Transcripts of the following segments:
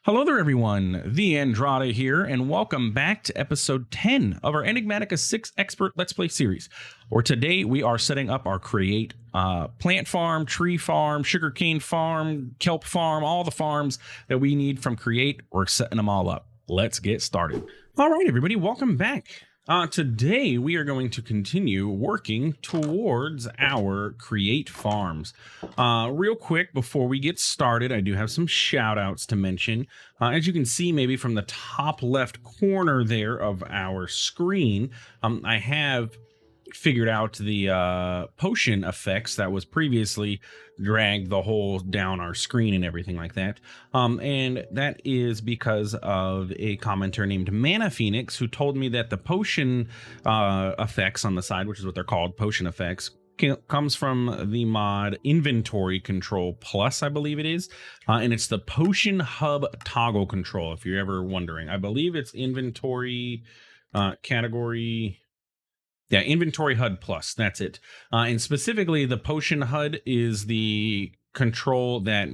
Hello there, everyone. TheAndrata here, and welcome back to episode 10 of our Enigmatica 6 Expert Let's Play series, where today we are setting up our create plant farm, tree farm, sugarcane farm, kelp farm, all the farms that we need from create. We're setting them all up. Let's get started. All right, everybody, welcome back. Today we are going to continue working towards our create farms. Real quick before we get started, I do have some shout outs to mention. As you can see, maybe from the top left corner there of our screen, I have figured out the potion effects that was previously dragged the whole down our screen and everything like that. And that is because of a commenter named Mana Phoenix, who told me that the potion effects on the side, which is what they're called, potion effects, comes from the mod Inventory Control Plus, I believe it is, and it's the Potion Hub Toggle Control, if you're ever wondering. I believe it's Inventory category. Yeah, Inventory HUD Plus, that's it. And specifically, the Potion HUD is the control that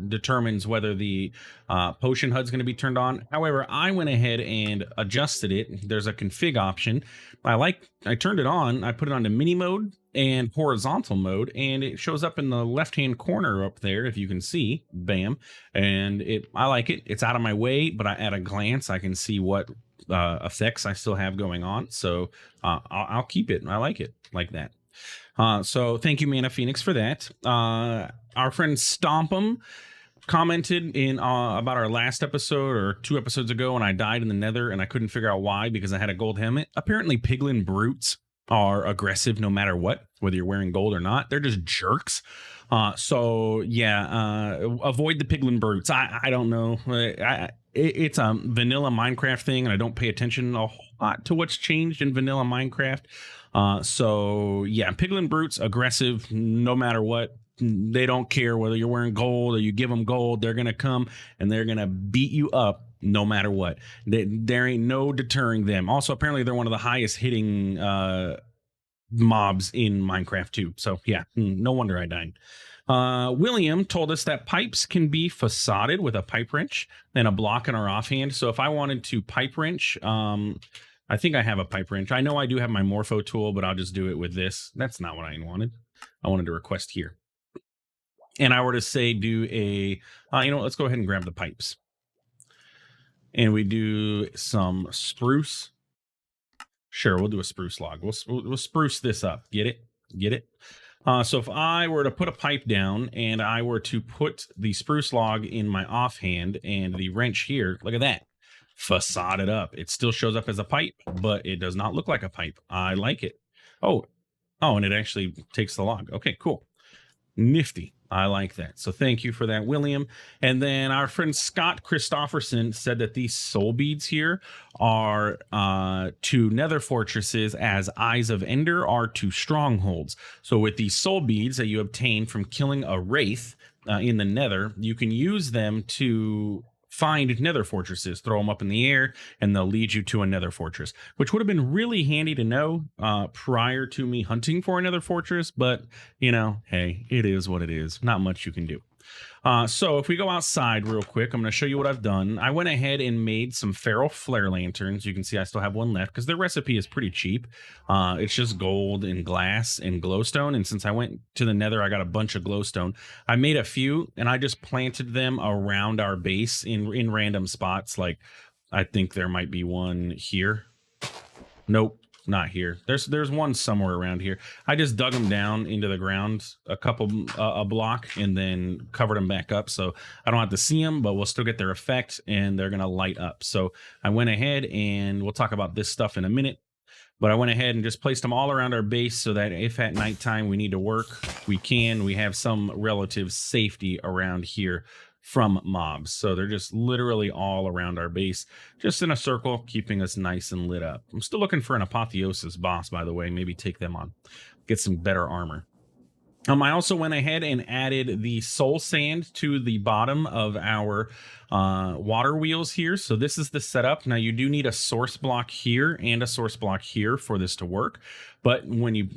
determines whether the Potion HUD is going to be turned on. However, I went ahead and adjusted it. There's a config option. I turned it on. I put it onto mini mode and horizontal mode, and it shows up in the left-hand corner up there, if you can see. Bam. And I like it. It's out of my way, but at a glance, I can see what effects I still have going on, so I'll keep it. I like it like that. So thank you, Mana Phoenix, for that. Our friend Stomp'em commented in about our last episode or 2 episodes ago when I died in the nether and I couldn't figure out why because I had a gold helmet. Apparently piglin brutes are aggressive no matter what, whether you're wearing gold or not. They're just jerks. So yeah, avoid the piglin brutes. I don't know. It's a vanilla Minecraft thing, and I don't pay attention a whole lot to what's changed in vanilla Minecraft. So yeah, piglin brutes, aggressive no matter what. They don't care whether you're wearing gold or you give them gold. They're gonna come and they're gonna beat you up no matter what. There ain't no deterring them. Also, apparently they're one of the highest hitting mobs in Minecraft too. So yeah, no wonder I died. William told us that pipes can be facaded with a pipe wrench and a block in our offhand. So if I wanted to pipe wrench, I think I have a pipe wrench. I know I do have my Morpho tool, but I'll just do it with this. That's not what I wanted. I wanted to request here. And I were to say do a, let's go ahead and grab the pipes. And we do some spruce. Sure, we'll do a spruce log. We'll spruce this up. Get it? Get it? So if I were to put a pipe down and I were to put the spruce log in my offhand and the wrench here, look at that. Facade it up. It still shows up as a pipe, but it does not look like a pipe. I like it. Oh, and it actually takes the log. Okay, cool. Nifty. I like that. So thank you for that, William. And then our friend Scott Christofferson said that these soul beads here are to nether fortresses as Eyes of Ender are to strongholds. So with these soul beads that you obtain from killing a wraith in the nether, you can use them to find nether fortresses, throw them up in the air, and they'll lead you to a nether fortress, which would have been really handy to know prior to me hunting for a nether fortress. But, hey, it is what it is. Not much you can do. So if we go outside real quick, I'm going to show you what I've done. I went ahead and made some feral flare lanterns. You can see I still have one left because their recipe is pretty cheap. It's just gold and glass and glowstone. And since I went to the nether, I got a bunch of glowstone. I made a few and I just planted them around our base in random spots. Like I think there might be one here. Nope. Not here. There's one somewhere around here. I just dug them down into the ground a block and then covered them back up so I don't have to see them, but we'll still get their effect and they're gonna light up. So I went ahead and we'll talk about this stuff in a minute, but I went ahead and just placed them all around our base so that if at nighttime we need to work, we have some relative safety around here from mobs. So they're just literally all around our base, just in a circle, keeping us nice and lit up. I'm still looking for an apotheosis boss, by the way. Maybe take them on, get some better armor. I also went ahead and added the soul sand to the bottom of our water wheels here. So this is the setup. Now you do need a source block here and a source block here for this to work. But when you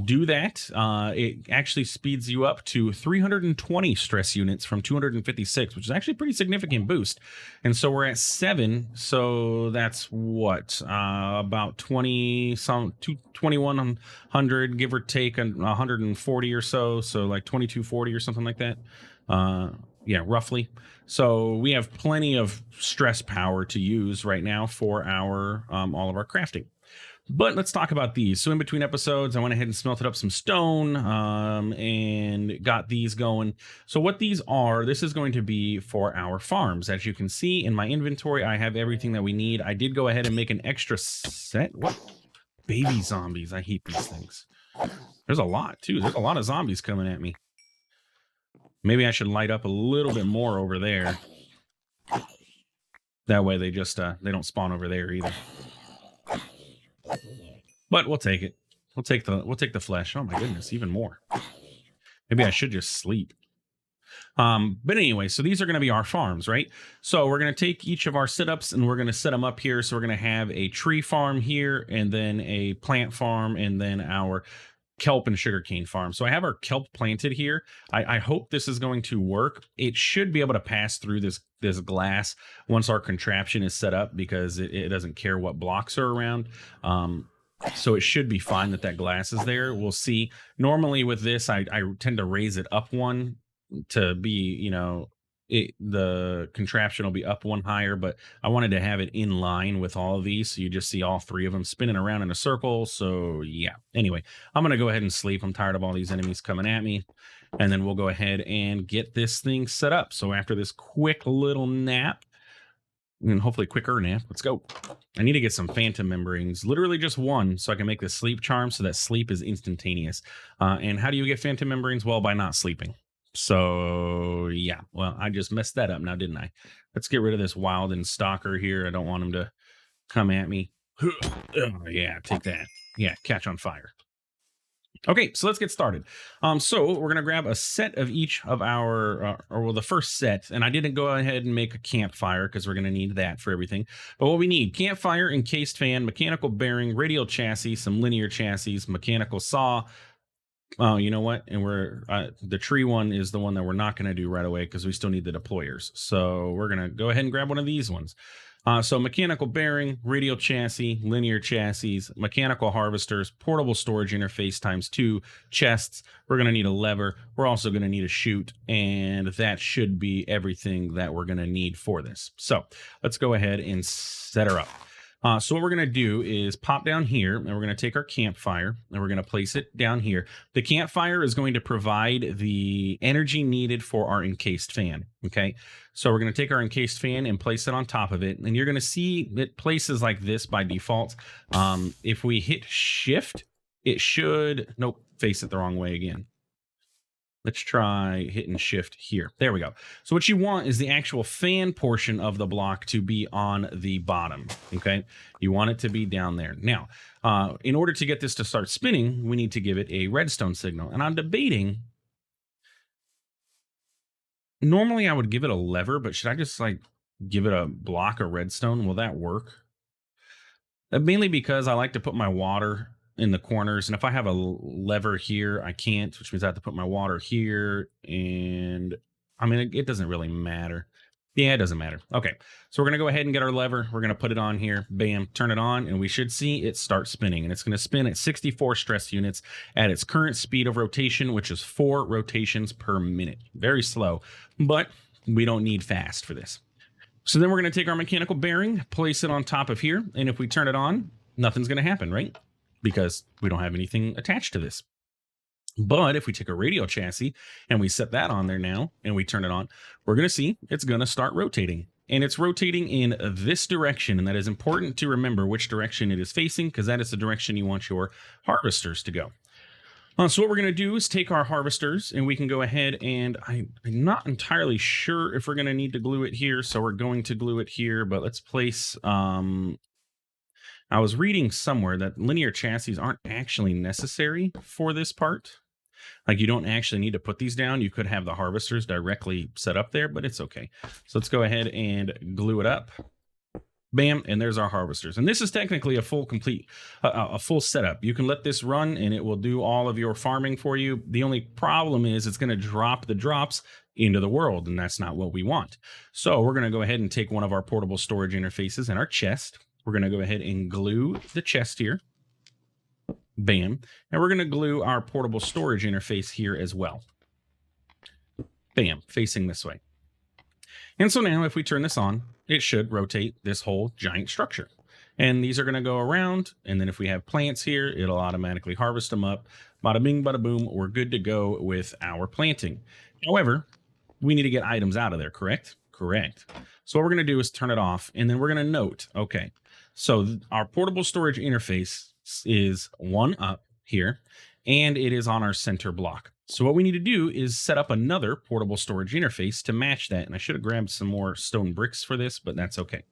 do that, it actually speeds you up to 320 stress units from 256, which is actually a pretty significant boost. And so we're at 7. So that's what, about 20, some 2100, give or take 140 or so. So like 2240 or something like that. Yeah, roughly. So we have plenty of stress power to use right now for our all of our crafting. But let's talk about these. So in between episodes, I went ahead and smelted up some stone and got these going. So what these are, this is going to be for our farms. As you can see in my inventory, I have everything that we need. I did go ahead and make an extra set. What? Baby zombies. I hate these things. There's a lot too. There's a lot of zombies coming at me. Maybe I should light up a little bit more over there. That way they just they don't spawn over there either. But we'll take it. We'll take the flesh. Oh my goodness, even more. Maybe I should just sleep. But anyway, so these are going to be our farms, right? So we're going to take each of our setups and we're going to set them up here. So we're going to have a tree farm here, and then a plant farm, and then our kelp and sugarcane farm. So I have our kelp planted here. I hope this is going to work. It should be able to pass through this glass once our contraption is set up, because it doesn't care what blocks are around. So it should be fine that glass is there. We'll see. Normally with this, I tend to raise it up one to be, you know, the contraption will be up one higher, but I wanted to have it in line with all of these. So you just see all 3 of them spinning around in a circle. So yeah, anyway, I'm going to go ahead and sleep. I'm tired of all these enemies coming at me. And then we'll go ahead and get this thing set up. So after this quick little nap, and hopefully quicker nap, let's go. I need to get some phantom membranes, literally just one, so I can make the sleep charm so that sleep is instantaneous. And how do you get phantom membranes? Well, by not sleeping. So yeah, well, I just messed that up now, didn't I? Let's get rid of this wild and stalker here. I don't want him to come at me. Oh, yeah, take that. Yeah, catch on fire. Okay, so let's get started. So we're going to grab a set of each of our, the first set. And I didn't go ahead and make a campfire because we're going to need that for everything. But what we need: campfire, encased fan, mechanical bearing, radial chassis, some linear chassis, mechanical saw. Oh, you know what? And we're the tree one is the one that we're not going to do right away because we still need the deployers. So we're going to go ahead and grab one of these ones. So mechanical bearing, radial chassis, linear chassis, mechanical harvesters, portable storage interface ×2, chests. We're going to need a lever. We're also going to need a chute, and that should be everything that we're going to need for this. So let's go ahead and set her up. So what we're going to do is pop down here, and we're going to take our campfire and we're going to place it down here. The campfire is going to provide the energy needed for our encased fan. Okay. So we're going to take our encased fan and place it on top of it. And you're going to see it places like this by default. If we hit shift, it should, nope, face it the wrong way again. Let's try hitting shift here. There we go. So what you want is the actual fan portion of the block to be on the bottom. Okay. You want it to be down there. Now, in order to get this to start spinning, we need to give it a redstone signal. And I'm debating, normally I would give it a lever, but should I just like give it a block of redstone? Will that work? Mainly because I like to put my water in the corners, and if I have a lever here, I can't, which means I have to put my water here. And I mean, it doesn't really matter. Yeah, it doesn't matter. Okay, so we're gonna go ahead and get our lever. We're gonna put it on here, bam, turn it on, and we should see it start spinning. And it's gonna spin at 64 stress units at its current speed of rotation, which is 4 rotations per minute. Very slow, but we don't need fast for this. So then we're gonna take our mechanical bearing, place it on top of here, and if we turn it on, nothing's gonna happen, right? Because we don't have anything attached to this. But if we take a radial chassis and we set that on there now and we turn it on, we're going to see it's going to start rotating. And it's rotating in this direction. And that is important to remember which direction it is facing, because that is the direction you want your harvesters to go. So what we're going to do is take our harvesters, and we can go ahead and I'm not entirely sure if we're going to need to glue it here. So we're going to glue it here, but let's place... I was reading somewhere that linear chassis aren't actually necessary for this part. Like, you don't actually need to put these down. You could have the harvesters directly set up there, but it's okay. So let's go ahead and glue it up. Bam, and there's our harvesters. And this is technically a full setup. You can let this run and it will do all of your farming for you. The only problem is it's going to drop the drops into the world, and that's not what we want. So we're going to go ahead and take one of our portable storage interfaces in our chest. We're going to go ahead and glue the chest here. Bam. And we're going to glue our portable storage interface here as well. Bam, facing this way. And so now if we turn this on, it should rotate this whole giant structure. And these are going to go around. And then if we have plants here, it'll automatically harvest them up. Bada bing, bada boom. We're good to go with our planting. However, we need to get items out of there, correct? Correct. So what we're going to do is turn it off. And then we're going to note, okay, so our portable storage interface is one up here, and it is on our center block. So what we need to do is set up another portable storage interface to match that. And I should have grabbed some more stone bricks for this, but that's okay.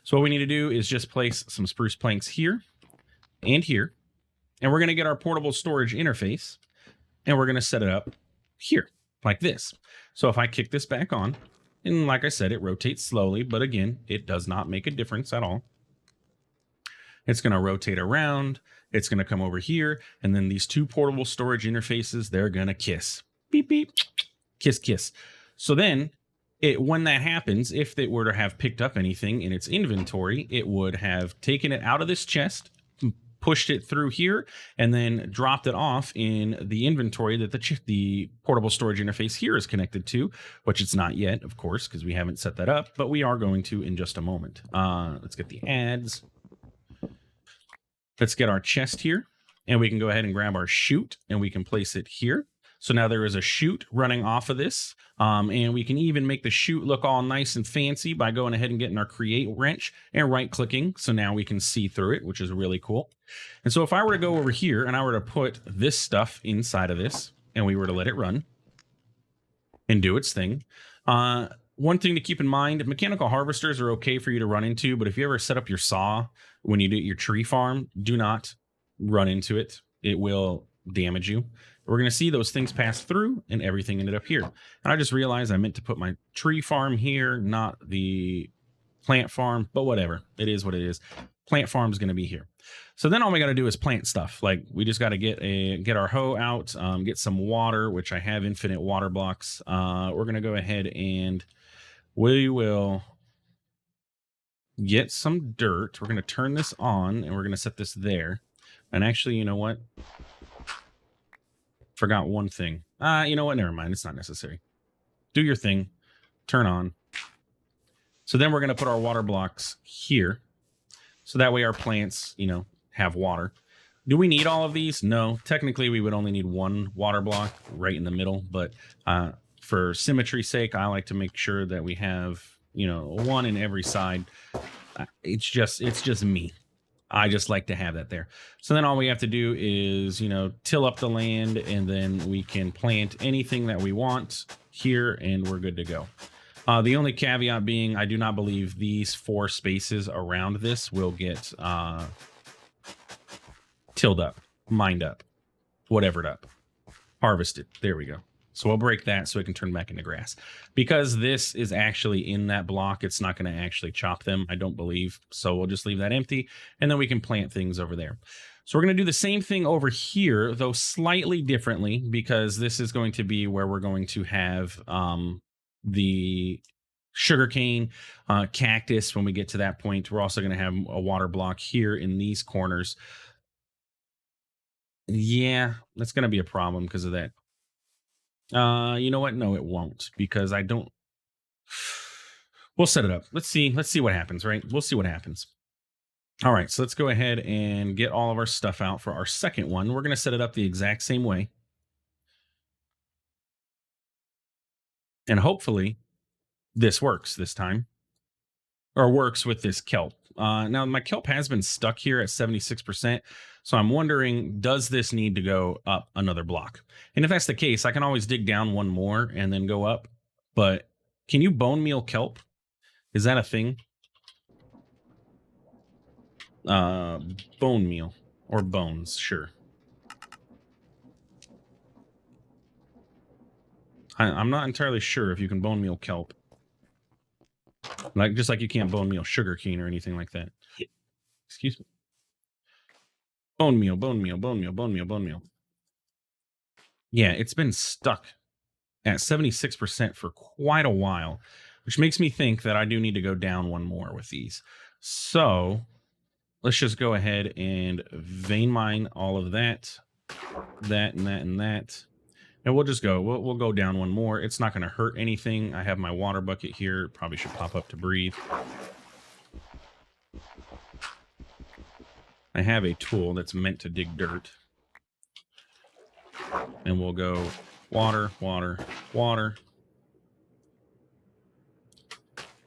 So what we need to do is just place some spruce planks here and here. And we're going to get our portable storage interface, and we're going to set it up here like this. So if I kick this back on, and like I said, it rotates slowly, but again, it does not make a difference at all. It's going to rotate around. It's going to come over here. And then these two portable storage interfaces, they're going to kiss. Beep, beep. Kiss, kiss. So then when that happens, if it were to have picked up anything in its inventory, it would have taken it out of this chest, pushed it through here, and then dropped it off in the inventory that the portable storage interface here is connected to, which it's not yet, of course, because we haven't set that up, but we are going to in just a moment. Let's get the ads. Let's get our chest here, and we can go ahead and grab our chute, and we can place it here. So now there is a chute running off of this, and we can even make the chute look all nice and fancy by going ahead and getting our create wrench and right-clicking. So now we can see through it, which is really cool. And so if I were to go over here and I were to put this stuff inside of this, and we were to let it run and do its thing, one thing to keep in mind, mechanical harvesters are okay for you to run into, but if you ever set up your saw when you do your tree farm, do not run into it. It will damage you. We're going to see those things pass through, and everything ended up here. And I just realized I meant to put my tree farm here, not the plant farm, but whatever. It is what it is. Plant farm is going to be here. So then all we got to do is plant stuff. Like we just got to get our hoe out, get some water, which I have infinite water blocks. We're going to go ahead and we will get some dirt. We're going to turn this on, and we're going to set this there. And actually, you know what? Forgot one thing. You know what? Never mind. It's not necessary. Do your thing. Turn on. So then we're going to put our water blocks here. So that way our plants, have water. Do we need all of these? No. Technically, we would only need one water block right in the middle. But for symmetry's sake, I like to make sure that we have, one in every side. It's just me. I just like to have that there. So then all we have to do is, till up the land, and then we can plant anything that we want here, and we're good to go. The only caveat being, I do not believe these 4 spaces around this will get tilled up, mined up, whatevered up, harvested. There we go. So we'll break that so it can turn back into grass. Because this is actually in that block, it's not going to actually chop them, I don't believe. So we'll just leave that empty, and then we can plant things over there. So we're going to do the same thing over here, though slightly differently, because this is going to be where we're going to have the sugarcane, cactus when we get to that point. We're also going to have a water block here in these corners. Yeah, that's going to be a problem because of that. You know what? No, it won't, because I don't. We'll set it up. Let's see what happens, right? We'll see what happens. All right, so let's go ahead and get all of our stuff out for our second one. We're going to set it up the exact same way. And hopefully this works this time, or works with this kelp. Now my kelp has been stuck here at 76%. So I'm wondering, does this need to go up another block? And if that's the case, I can always dig down one more and then go up. But can you bone meal kelp? Is that a thing? Bone meal or bones, sure. I'm not entirely sure if you can bone meal kelp. Like, just like you can't bone meal sugar cane or anything like that. Excuse me. Bone meal, bone meal, bone meal, bone meal, bone meal. Yeah, it's been stuck at 76% for quite a while, which makes me think that I do need to go down one more with these. So let's just go ahead and vein mine all of that, that, and that, and that. And we'll just go, we'll go down one more. It's not going to hurt anything. I have my water bucket here. Probably should pop up to breathe. I have a tool that's meant to dig dirt. And we'll go water, water, water.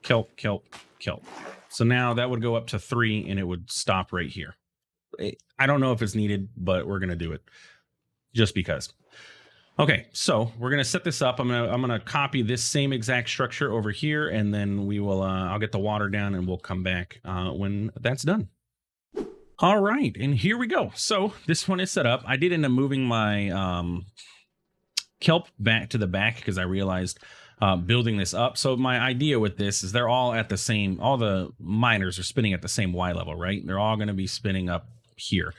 Kelp, kelp, kelp. So now that would go up to 3 and it would stop right here. I don't know if it's needed, but we're going to do it just because. Okay, so we're going to set this up. I'm going to copy this same exact structure over here, and then we will I'll get the water down and we'll come back when that's done. All right, and here we go. So this one is set up. I did end up moving my kelp back to the back because I realized building this up. So my idea with this is they're all at the same, all the miners are spinning at the same Y level, right? They're all going to be spinning up here.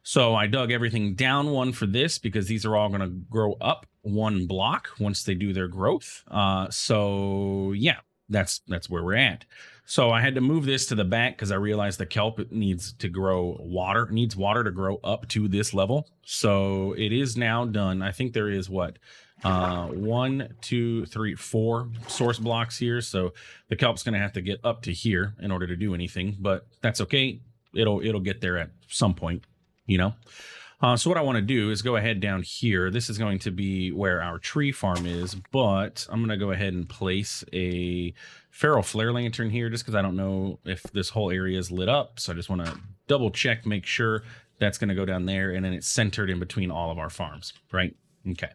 So I dug everything down one for this because these are all going to grow up one block once they do their growth. So yeah, that's where we're at. So I had to move this to the back because I realized the kelp needs to grow water, needs water to grow up to this level. So it is now done. I think there is what? 1, 2, 3, 4 source blocks here. So the kelp's going to have to get up to here in order to do anything, but that's okay. It'll get there at some point, you know? So what I want to do is go ahead down here. This is going to be where our tree farm is, but I'm going to go ahead and place a feral flare lantern here just because I don't know if this whole area is lit up. So I just want to double check, make sure that's going to go down there, and then it's centered in between all of our farms, right? Okay.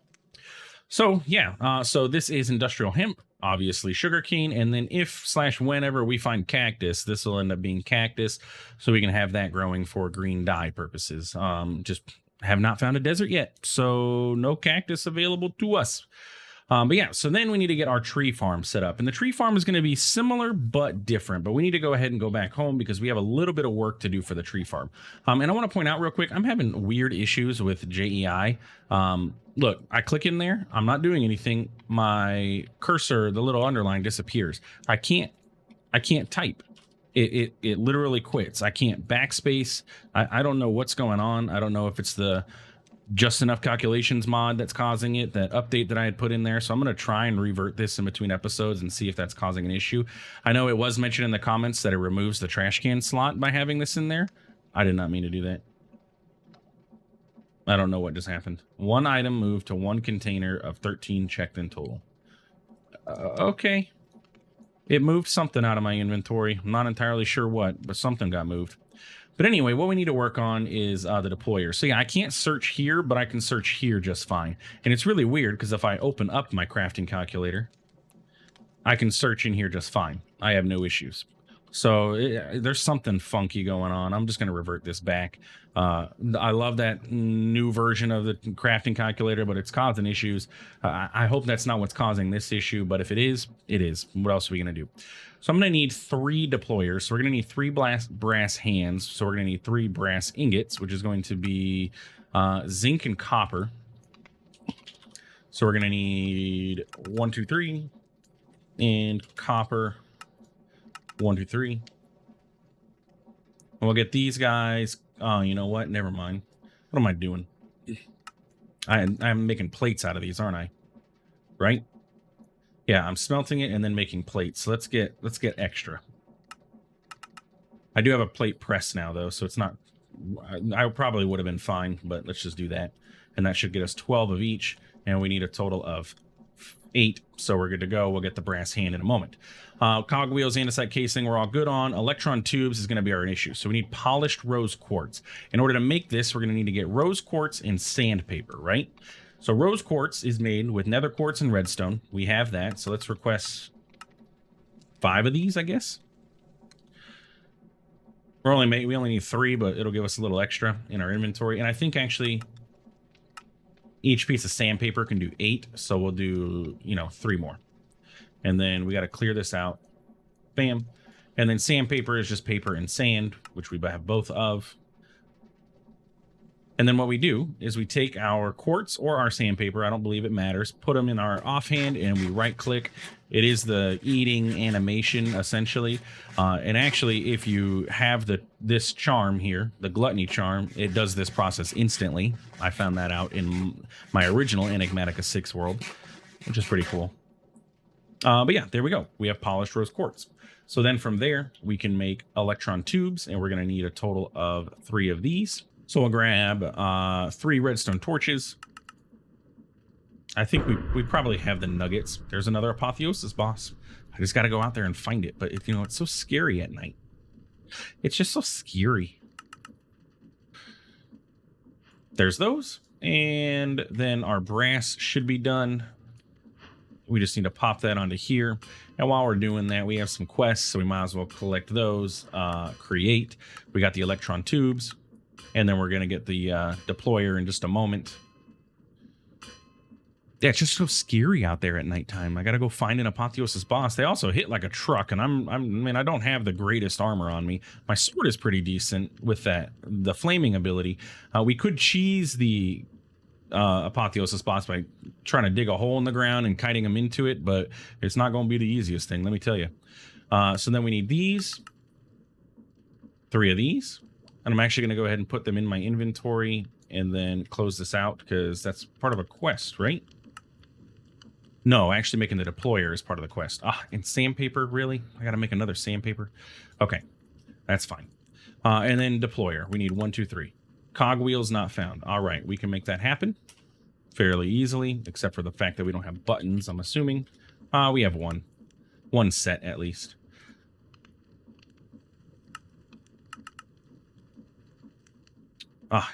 So yeah, so this is industrial hemp, obviously sugarcane, and then if/whenever we find cactus, this will end up being cactus, so we can have that growing for green dye purposes. Just have not found a desert yet, so no cactus available to us. But yeah, so then we need to get our tree farm set up, and the tree farm is going to be similar but different, but we need to go ahead and go back home because we have a little bit of work to do for the tree farm. And I want to point out real quick, I'm having weird issues with JEI. Look, I click in there, I'm not doing anything. My cursor, the little underline, disappears. I can't type. It literally quits. I can't backspace. I don't know what's going on. I don't know if it's the just enough calculations mod that's causing it, that update that I had put in there. So I'm going to try and revert this in between episodes and see if that's causing an issue. I know it was mentioned in the comments that it removes the trash can slot by having this in there. I did not mean to do that. I don't know what just happened. One item moved to one container of 13 checked in total. Okay. It moved something out of my inventory. I'm not entirely sure what, but something got moved. But anyway, what we need to work on is the deployer. So yeah, I can't search here, but I can search here just fine. And it's really weird because if I open up my crafting calculator, I can search in here just fine. I have no issues. So there's something funky going on. I'm just going to revert this back. I love that new version of the crafting calculator, but it's causing issues. I hope that's not what's causing this issue, but if it is, it is. What else are we going to do? So I'm going to need 3 deployers. So we're going to need 3 brass hands. So we're going to need 3 brass ingots, which is going to be zinc and copper. So we're going to need 1, 2, 3, and copper. 1, 2, 3. We'll get these guys. Oh, you know what? Never mind. What am I doing? I'm making plates out of these, aren't I? Right? Yeah, I'm smelting it and then making plates. So let's get extra. I do have a plate press now though, so it's not. I probably would have been fine, but let's just do that, and that should get us 12 of each, and we need a total of 8, so we're good to go. We'll get the brass hand in a moment. Cogwheels, andesite casing, we're all good on. Electron tubes is going to be our issue, so we need polished rose quartz. In order to make this, we're going to need to get rose quartz and sandpaper, right? So rose quartz is made with nether quartz and redstone. We have that, so let's request 5 of these, I guess. We only need 3, but it'll give us a little extra in our inventory, and I think actually each piece of sandpaper can do 8, so we'll do, 3 more. And then we got to clear this out. Bam. And then sandpaper is just paper and sand, which we have both of. And then what we do is we take our quartz or our sandpaper, I don't believe it matters, put them in our offhand and we right click. It is the eating animation essentially. And actually, if you have this charm here, the gluttony charm, it does this process instantly. I found that out in my original Enigmatica 6 world, which is pretty cool. But yeah, there we go. We have polished rose quartz. So then from there, we can make electron tubes, and we're going to need a total of 3 of these. So we'll grab 3 redstone torches. I think we probably have the nuggets. There's another apotheosis boss. I just got to go out there and find it. But it's so scary at night. It's just so scary. There's those. And then our brass should be done. We just need to pop that onto here. And while we're doing that, we have some quests, so we might as well collect those. Create. We got the electron tubes. And then we're going to get the deployer in just a moment. Yeah, it's just so scary out there at nighttime. I got to go find an apotheosis boss. They also hit like a truck, and I don't have the greatest armor on me. My sword is pretty decent with the flaming ability. We could cheese the apotheosis boss by trying to dig a hole in the ground and kiting them into it, but it's not going to be the easiest thing, let me tell you. So then we need these. 3 of these. And I'm actually going to go ahead and put them in my inventory and then close this out because that's part of a quest, right? No, actually making the deployer is part of the quest. And sandpaper, really? I got to make another sandpaper? Okay, that's fine. And then deployer. We need 1, 2, 3. Cogwheels not found. All right, we can make that happen fairly easily, except for the fact that we don't have buttons, I'm assuming. We have one set at least.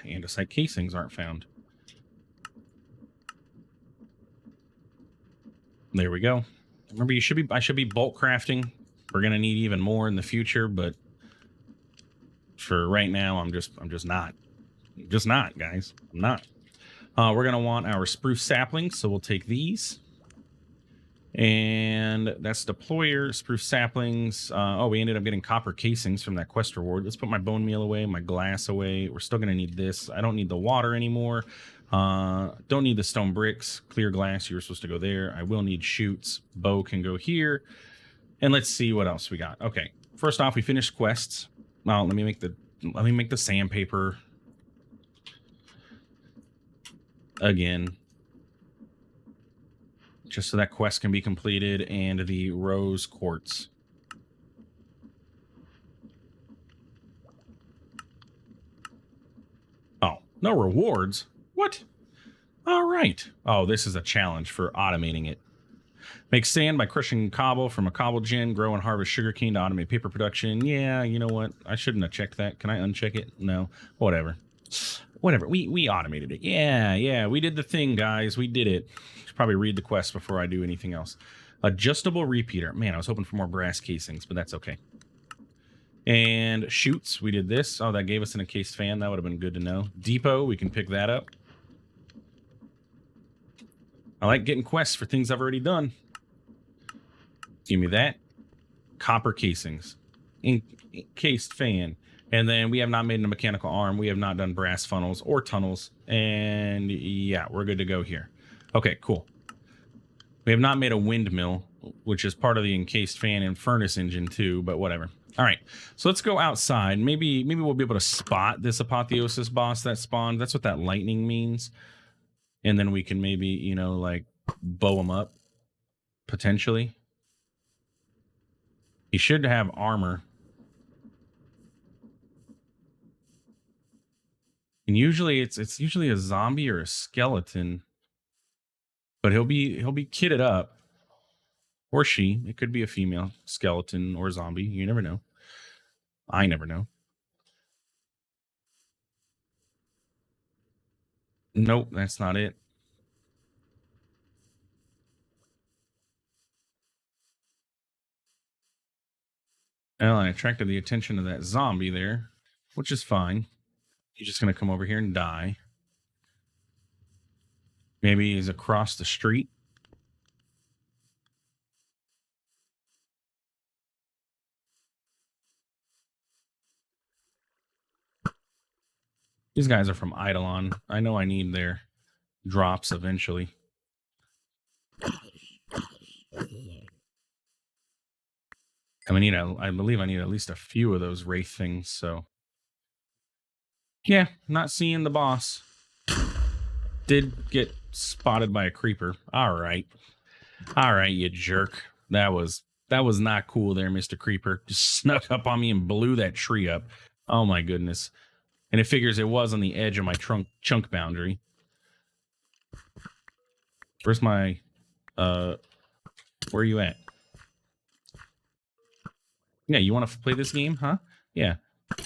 Andesite casings aren't found. There we go. Remember, I should be bulk crafting. We're gonna need even more in the future, but for right now, I'm just not. Just not, guys. I'm not. We're gonna want our spruce saplings, so we'll take these. And that's deployer, spruce saplings. We ended up getting copper casings from that quest reward. Let's put my bone meal away, my glass away. We're still going to need this. I don't need the water anymore. Don't need the stone bricks. Clear glass, you were supposed to go there. I will need chutes. Bow can go here. And let's see what else we got. Okay, first off, we finished quests. Well, let me make the sandpaper again, just so that quest can be completed, and the rose quartz. Oh, no rewards? What? All right. Oh, this is a challenge for automating it. Make sand by crushing cobble from a cobble gen. Grow and harvest sugarcane to automate paper production. Yeah, you know what? I shouldn't have checked that. Can I uncheck it? No. Whatever. We automated it. Yeah, we did the thing, guys. We did it. Should probably read the quest before I do anything else. Adjustable repeater. Man, I was hoping for more brass casings, but that's okay. And chutes, we did this. Oh, that gave us an encased fan. That would have been good to know. Depot, we can pick that up. I like getting quests for things I've already done. Give me that. Copper casings. Encased fan. And then we have not made a mechanical arm. We have not done brass funnels or tunnels. And yeah, we're good to go here. Okay, cool. We have not made a windmill, which is part of the encased fan and furnace engine too, but whatever. All right, so let's go outside. Maybe we'll be able to spot this apotheosis boss that spawned. That's what that lightning means. And then we can maybe, like bow him up, potentially. He should have armor. And usually it's usually a zombie or a skeleton, but he'll be kitted up, or she. It could be a female skeleton or zombie. You never know. I never know. Nope, that's not it. Well, I attracted the attention of that zombie there, which is fine. He's just gonna come over here and die. Maybe he's across the street. These guys are from Eidolon. I know I need their drops eventually. I believe I need at least a few of those wraith things. So yeah, not seeing the boss. Did get spotted by a creeper. All right, you jerk. That was not cool there, Mr. Creeper. Just snuck up on me and blew that tree up. Oh my goodness. And it figures it was on the edge of my chunk boundary. Where's my where are you at? Yeah, you want to play this game, huh? Yeah.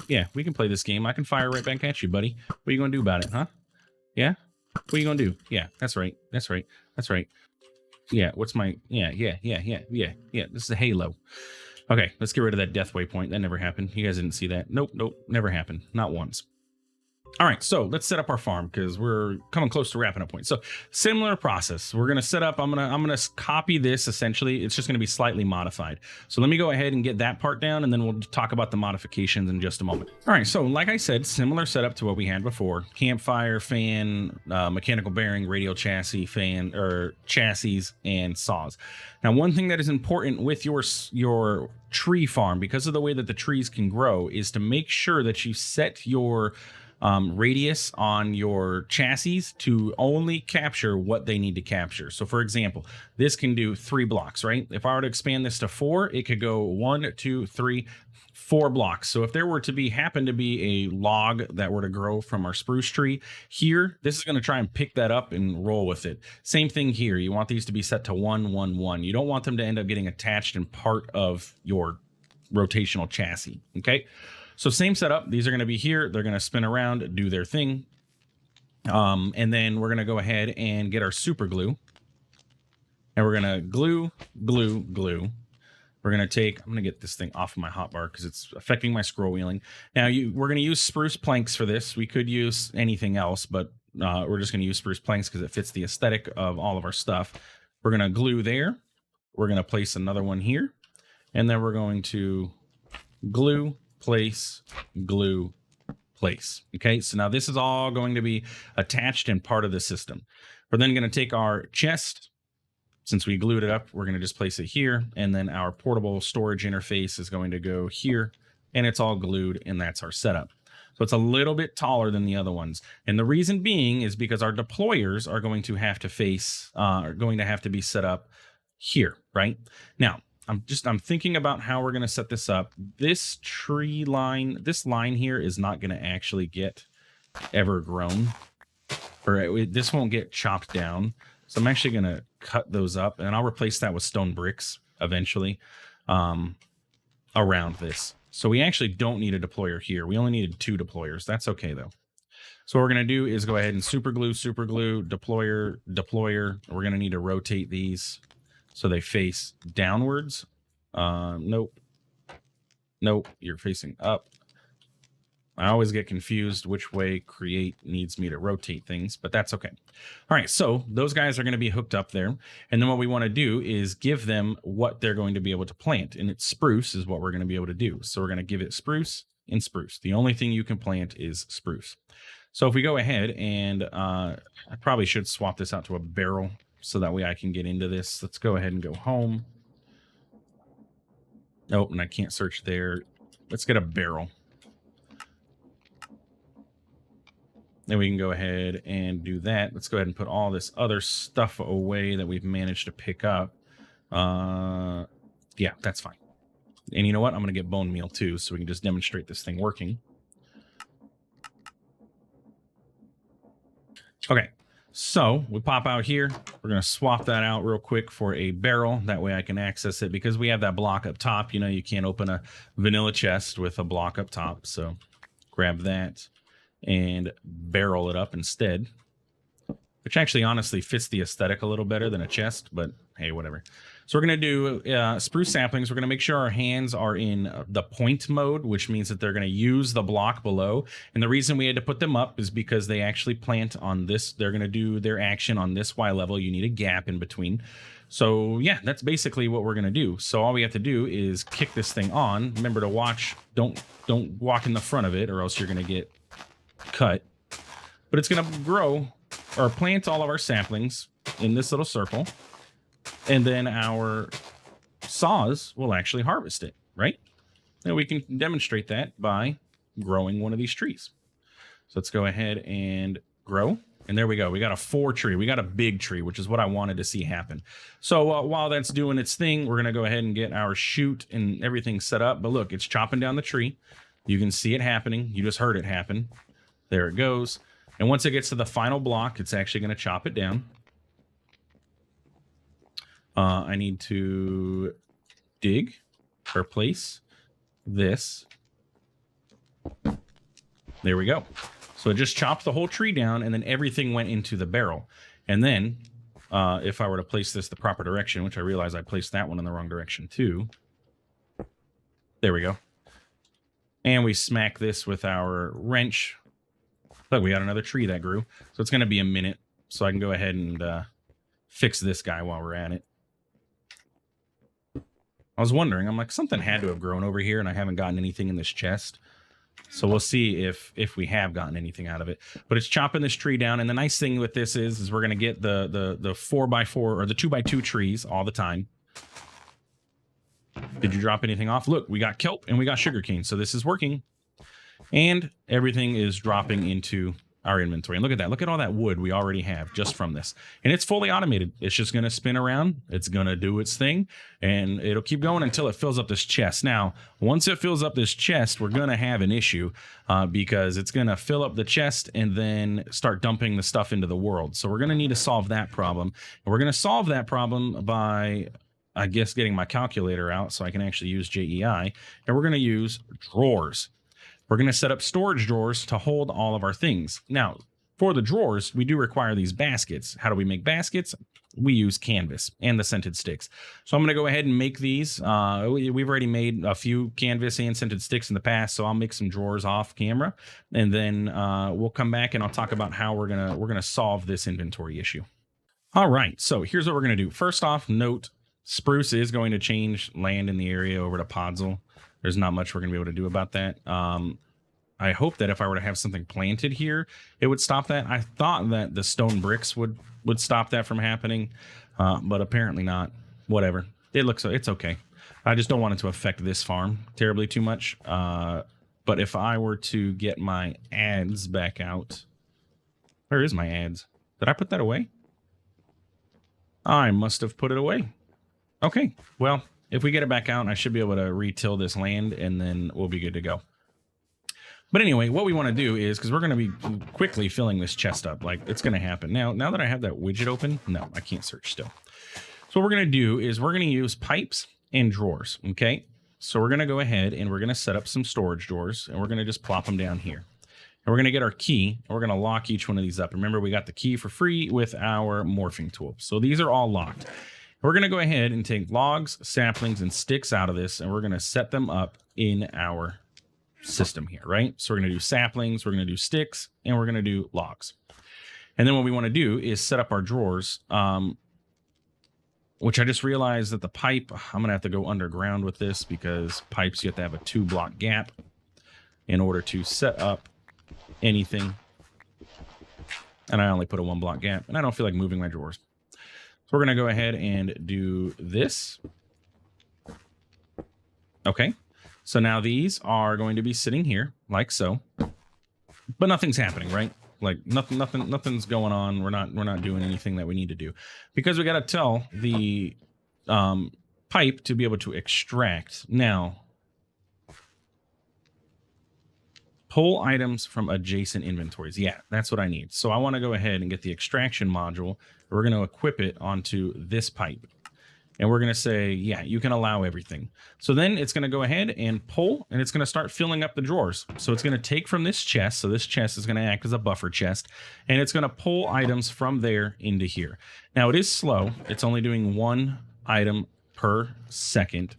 Yeah, we can play this game. I can fire right back at you, buddy. What are you going to do about it, huh? Yeah? What are you going to do? Yeah, that's right. That's right. That's right. Yeah, what's my... Yeah. This is a halo. Okay, let's get rid of that death waypoint. That never happened. You guys didn't see that. Nope, never happened. Not once. All right, so let's set up our farm because we're coming close to wrapping up point. So similar process. We're gonna set up. I'm gonna copy this. Essentially, it's just gonna be slightly modified. So let me go ahead and get that part down, and then we'll talk about the modifications in just a moment. All right, so like I said, similar setup to what we had before: campfire, fan, mechanical bearing, radial chassis, fan or chassis, and saws. Now, one thing that is important with your tree farm, because of the way that the trees can grow, is to make sure that you set your radius on your chassis to only capture what they need to capture. So for example, this can do 3 blocks, right? If I were to expand this to 4, it could go 1, 2, 3, 4 blocks. So if there were to happen to be a log that were to grow from our spruce tree here, this is going to try and pick that up and roll with it. Same thing here. You want these to be set to 1, 1, 1. You don't want them to end up getting attached in part of your rotational chassis. Okay. So same setup. These are going to be here. They're going to spin around, do their thing. And then we're going to go ahead and get our super glue. And we're going to glue. We're going to take, I'm going to get this thing off of my hotbar because it's affecting my scroll wheeling. Now, we're going to use spruce planks for this. We could use anything else, but we're just going to use spruce planks because it fits the aesthetic of all of our stuff. We're going to glue there. We're going to place another one here. And then we're going to glue, place, glue, place. Okay, so now this is all going to be attached and part of the system. We're then going to take our chest. Since we glued it up, we're going to just place it here. And then our portable storage interface is going to go here. And it's all glued, and that's our setup. So it's a little bit taller than the other ones. And the reason being is because our deployers are going to have to be set up here, right? Now, I'm thinking about how we're going to set this up. This tree line, this line here is not going to actually get ever grown, or this won't get chopped down. So I'm actually going to cut those up, and I'll replace that with stone bricks eventually around this. So we actually don't need a deployer here. We only needed 2 deployers. That's okay though. So what we're going to do is go ahead and super glue, deployer. We're going to need to rotate these so they face downwards. Nope, you're facing up. I always get confused which way create needs me to rotate things, but that's okay. All right, so those guys are going to be hooked up there. And then what we want to do is give them what they're going to be able to plant. And it's spruce is what we're going to be able to do. So we're going to give it spruce and spruce. The only thing you can plant is spruce. So if we go ahead and I probably should swap this out to a barrel so that way I can get into this. Let's go ahead and go home. Nope, and I can't search there. Let's get a barrel. Then we can go ahead and do that. Let's go ahead and put all this other stuff away that we've managed to pick up. Yeah, that's fine. And you know what? I'm going to get bone meal too, so we can just demonstrate this thing working. Okay, so we pop out here. We're going to swap that out real quick for a barrel. That way I can access it because we have that block up top. You know, you can't open a vanilla chest with a block up top. So grab that and barrel it up instead, which actually honestly fits the aesthetic a little better than a chest, but hey, whatever. So we're going to do spruce saplings. We're going to make sure our hands are in the point mode, which means that they're going to use the block below. And the reason we had to put them up is because they actually plant on this. They're going to do their action on this Y level. You need a gap in between. So yeah, that's basically what we're going to do. So all we have to do is kick this thing on. Remember to watch. Don't walk in the front of it or else you're going to get cut. but it's going to grow or plant all of our saplings in this little circle. And then our saws will actually harvest it, right? And we can demonstrate that by growing one of these trees. So let's go ahead and grow. And there we go. We got a 4 tree. We got a big tree, which is what I wanted to see happen. So while that's doing its thing, we're going to go ahead and get our chute and everything set up. But look, it's chopping down the tree. You can see it happening. You just heard it happen. There it goes. And once it gets to the final block, it's actually going to chop it down. I need to dig or place this. There we go. So it just chopped the whole tree down, and then everything went into the barrel. And then if I were to place this the proper direction, which I realize I placed that one in the wrong direction too. There we go. And we smack this with our wrench. Look, we got another tree that grew. So it's going to be a minute. So I can go ahead and fix this guy while we're at it. I was wondering, I'm like, something had to have grown over here, and I haven't gotten anything in this chest. So we'll see if we have gotten anything out of it. But it's chopping this tree down. And the nice thing with this is we're going to get the 4x4 or the 2x2 trees all the time. Did you drop anything off? Look, we got kelp and we got sugarcane. So this is working. And everything is dropping into our inventory. And look at that. Look at all that wood we already have just from this. And it's fully automated. It's just going to spin around. It's going to do its thing. And it'll keep going until it fills up this chest. Now, once it fills up this chest, we're going to have an issue because it's going to fill up the chest and then start dumping the stuff into the world. So we're going to need to solve that problem. And we're going to solve that problem by, I guess, getting my calculator out so I can actually use JEI. And we're going to use drawers. We're going to set up storage drawers to hold all of our things. Now, for the drawers, we do require these baskets. How do we make baskets? We use canvas and the scented sticks. So I'm going to go ahead and make these. We've already made a few canvas and scented sticks in the past, so I'll make some drawers off camera, and then we'll come back and I'll talk about how we're gonna solve this inventory issue. All right, so here's what we're going to do. First off, note spruce is going to change land in the area over to podzol. There's not much we're going to be able to do about that. I hope that if I were to have something planted here, it would stop that. I thought that the stone bricks would stop that from happening, but apparently not. Whatever. It's okay. I just don't want it to affect this farm terribly too much. But if I were to get my ads back out, where is my ads? Did I put that away? I must have put it away. Okay, well, if we get it back out, I should be able to retill this land, and then we'll be good to go. But anyway, what we want to do is, because we're going to be quickly filling this chest up, like it's going to happen. Now that I have that widget open, no, I can't search still. So what we're going to do is we're going to use pipes and drawers, okay? So we're going to go ahead and we're going to set up some storage drawers, and we're going to just plop them down here. And we're going to get our key, and we're going to lock each one of these up. Remember, we got the key for free with our morphing tool. So these are all locked. We're going to go ahead and take logs, saplings, and sticks out of this, and we're going to set them up in our system here, right? So we're going to do saplings, we're going to do sticks, and we're going to do logs. And then what we want to do is set up our drawers, which I just realized that the pipe, I'm going to have to go underground with this because pipes, you have to have a 2-block gap in order to set up anything. And I only put a 1-block gap, and I don't feel like moving my drawers. So we're going to go ahead and do this. Okay. So now these are going to be sitting here like so, but nothing's happening, right? Like nothing's going on. We're not doing anything that we need to do because we got to tell the pipe to be able to extract. Now, pull items from adjacent inventories. Yeah, that's what I need. So I want to go ahead and get the extraction module. We're going to equip it onto this pipe. And we're going to say, yeah, you can allow everything. So then it's going to go ahead and pull, and it's going to start filling up the drawers. So it's going to take from this chest. So this chest is going to act as a buffer chest, and it's going to pull items from there into here. Now it is slow. It's only doing 1 item per second.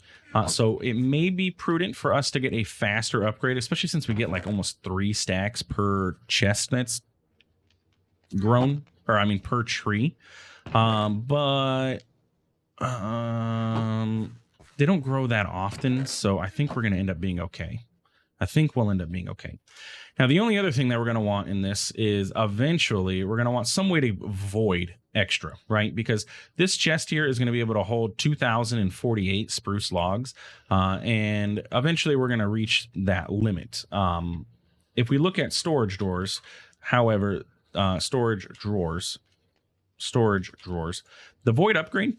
So it may be prudent for us to get a faster upgrade, especially since we get like almost 3 stacks per chest that's grown, or I mean per tree. But they don't grow that often, so I think we're going to end up being okay. I think we'll end up being okay. Now, the only other thing that we're going to want in this is eventually we're going to want some way to void extra, right? Because this chest here is going to be able to hold 2,048 spruce logs. And eventually we're going to reach that limit. If we look at storage drawers, however, storage drawers, the void upgrade,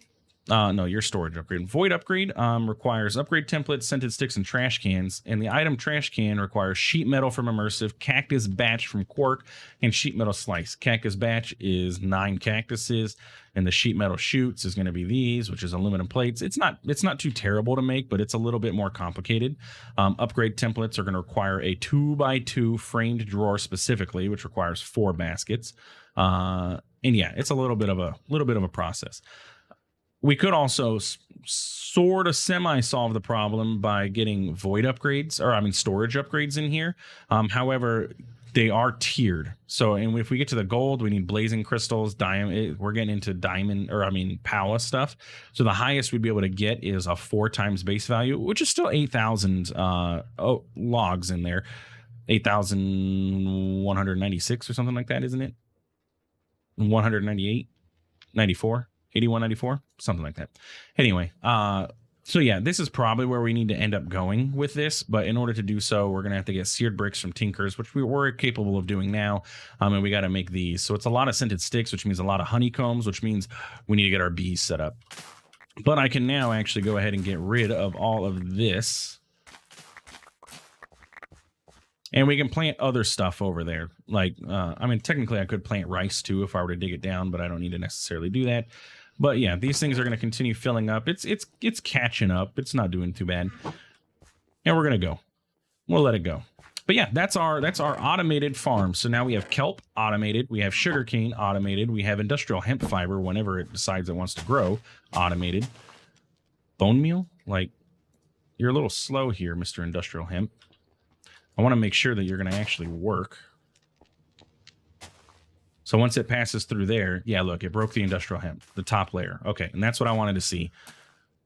no, your storage upgrade. Void upgrade requires upgrade templates, scented sticks, and trash cans. And the item trash can requires sheet metal from immersive, cactus batch from quark, and sheet metal slice. Cactus batch is 9 cactuses, and the sheet metal shoots is going to be these, which is aluminum plates. It's not too terrible to make, but it's a little bit more complicated. Upgrade templates are going to require a 2x2 framed drawer specifically, which requires 4 baskets. And yeah, it's a little bit of a process. We could also sort of semi-solve the problem by getting void upgrades, storage upgrades in here. However, they are tiered. So, and if we get to the gold, we need blazing crystals, diamond. We're getting into Power stuff. So the highest we'd be able to get is a 4 times base value, which is still 8,000 logs in there. 8,196 or something like that, isn't it? 198, 94. 8194, something like that. Anyway, so yeah, this is probably where we need to end up going with this. But in order to do so, we're going to have to get seared bricks from Tinkers, which we're capable of doing now. And we got to make these. So it's a lot of scented sticks, which means a lot of honeycombs, which means we need to get our bees set up. But I can now actually go ahead and get rid of all of this. And we can plant other stuff over there. Like, technically I could plant rice too if I were to dig it down, but I don't need to necessarily do that. But yeah, these things are going to continue filling up. It's catching up. It's not doing too bad. And we're going to go. We'll let it go. But yeah, that's our automated farm. So now we have kelp automated. We have sugarcane automated. We have industrial hemp fiber whenever it decides it wants to grow automated. Bone meal? Like, you're a little slow here, Mr. Industrial Hemp. I want to make sure that you're going to actually work. So once it passes through there, yeah, look, it broke the industrial hemp, the top layer. Okay, and that's what I wanted to see.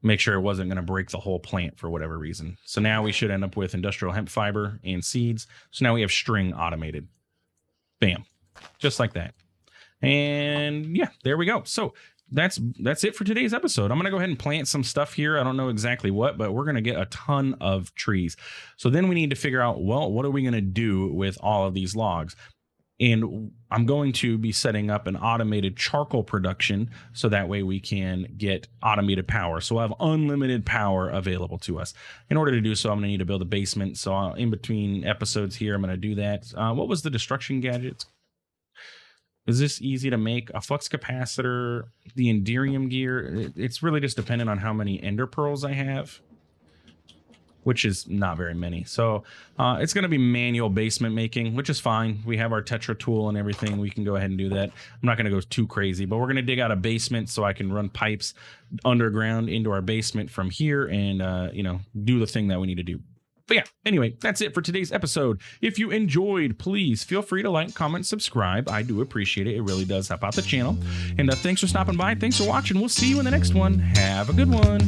Make sure it wasn't going to break the whole plant for whatever reason. So now we should end up with industrial hemp fiber and seeds. So now we have string automated. Bam. Just like that. And yeah, there we go. So that's it for today's episode. I'm going to go ahead and plant some stuff here. I don't know exactly what, but we're going to get a ton of trees. So then we need to figure out, well, what are we going to do with all of these logs? And I'm going to be setting up an automated charcoal production so that way we can get automated power. So we'll have unlimited power available to us. In order to do so, I'm going to need to build a basement. So in between episodes here, I'm going to do that. What was the destruction gadgets? Is this easy to make? A flux capacitor, the Enderium gear. It's really just dependent on how many ender pearls I have, which is not very many. So it's going to be manual basement making, which is fine. We have our Tetra tool and everything. We can go ahead and do that. I'm not going to go too crazy, but we're going to dig out a basement so I can run pipes underground into our basement from here and, do the thing that we need to do. But yeah, anyway, that's it for today's episode. If you enjoyed, please feel free to like, comment, subscribe. I do appreciate it. It really does help out the channel. And thanks for stopping by. Thanks for watching. We'll see you in the next one. Have a good one.